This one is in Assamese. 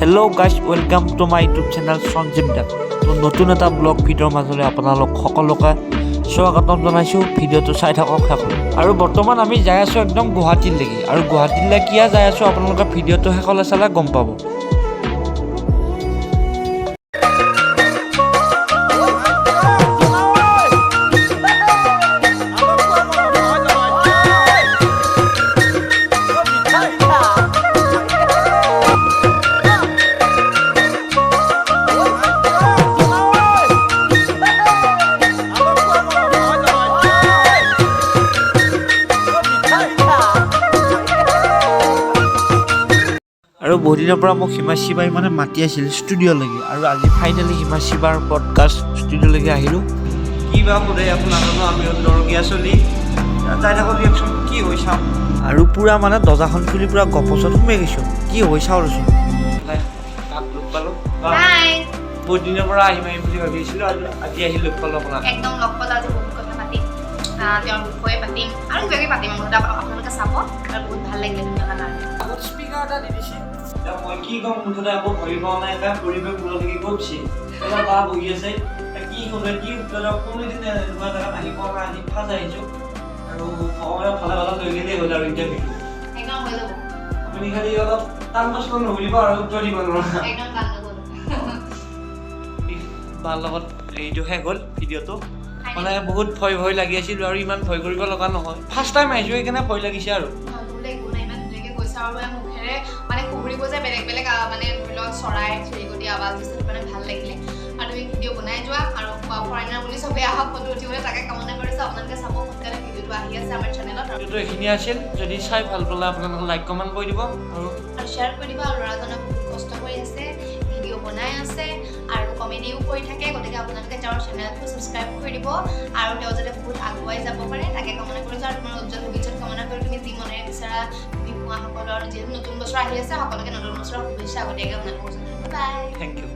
Hello' guys, welcome to my YouTube channel Sanjeev দা। তো নতুন এটা ব্লগ ভিডিঅ'ৰ মাজলৈ আপোনালোক সকলোকে স্বাগতম জনাইছোঁ। ভিডিঅ'টো চাই থাকক শেষলৈ। আৰু বৰ্তমান আমি যাই আছোঁ একদম গুৱাহাটীলৈকে, আৰু গুৱাহাটীলৈ কিয় যাই আছোঁ আপোনালোকে ভিডিঅ'টো শেষলৈ চালে গম পাব। আৰু বহু দিনৰ পৰা মোক হিমাশ্ৰী বাই মানে মাতি আছিল ষ্টুডিঅ'লৈকে, আৰু আজি ফাইনেলি হিমাশ্ৰী বাৰ পডকাষ্ট ষ্টুডিঅ'লৈকে আহিলোঁ। কি বা সোধে আপোনালোকক, আমি দৰগীয়া চলি যাই থাকোঁ ৰিয়েকশ্যন কি হৈ চাওঁ, আৰু পূৰা মানে দৰ্জাখন খুলি পূৰা গপচত সোমাই গৈছোঁ। কি হৈ চাওঁ ৰচোন, তাক লগ পালোঁ। বহুত দিনৰ পৰা আহিম বুলি ভাবি আছিলোঁ, আজি আহি লগ পালোঁ আপোনাক। একদম লগ পালোঁ। আজি বহুত কথা পাতিম, তেওঁৰ বিষয়ে পাতিম আৰু কিবাকিবি পাতিম। আপোনালোকে চাব, আৰু বহুত ভাল লাগিলে ধুনীয়া কাৰণে। আগত স্পীকাৰ এটা দি দিছে, মই কি ক'ম মুঠতে আকৌ ভৰি পোৱা নাই, এটা পৰিৱেশ মূললৈকে গৈছে। বা বহি আছে, কি ক'লে কি কোনোদিনে এনেকুৱা জেগাত আহি পোৱা নাই, আজি ফাৰ্ষ্ট আহিছোঁ। আৰু ভগৱানে ভালে ভালে লৈ গ'লেই হ'ল আৰু ইণ্টাৰভিউটো একদম হৈ যাব। আপুনি খালি অলপ টান প্ৰশ্ন নুসুধিব আৰু উত্তৰ দিব নোৱাৰা। একদম টান নগ'ল। বাৰ লগত এইটো শেষ হ'ল ভিডিঅ'টো। মানে বহুত ভয় ভয় লাগি আছিল, আৰু ইমান ভয় কৰিব লগা নহয়। ফাৰ্ষ্ট টাইম আহিছোঁ সেইকাৰণে ভয় লাগিছে আৰু। ইমান ধুনীয়াকৈ কৈছে, আৰু মুখেৰে মানে কুহুৰিব যে বেলেগ বেলেগ মানে ধৰি লওক চৰাই চিৰিকটি আৱাজ দিছে, সেইটো কাৰণে ভাল লাগিলে। আৰু তুমি ভিডিঅ' বনাই যোৱা, আৰু ফৰেনাৰ বুলি চবেই আহক ফটো উঠিবলৈ, তাকে কামনা কৰিছোঁ। আপোনালোকে চাব, সোনকালে ভিডিঅ'টো আহি আছে আমাৰ চেনেলত। ভিডিঅ'টো এইখিনি আছিল, যদি চাই ভাল পালে আপোনালোকে লাইক কমেণ্ট কৰি দিব আৰু শ্বেয়াৰ কৰি দিব। আৰু ল'ৰাজনে বহুত কষ্ট কৰি আছে, ভিডিঅ' বনাই আছে আৰু কমেডিও কৰি থাকে, গতিকে আপোনালোকে তেওঁৰ চেনেলটো ছাবস্ক্ৰাইব কৰি দিব, আৰু তেওঁ যাতে বহুত আগুৱাই যাব পাৰে তাকে কামনা কৰিছোঁ। আৰু তোমাৰ উজ্জ্বল ভৱিষ্যত কামনা কৰি তুমি যি মনেৰে বিচাৰা বিহুৱাসকলৰ, আৰু যিহেতু নতুন বছৰ আহি আছে, সকলোকে নতুন বছৰৰ শুভেচ্ছা আগতীয়াকৈ কামনা কৰিছোঁ। বাই। Thank U.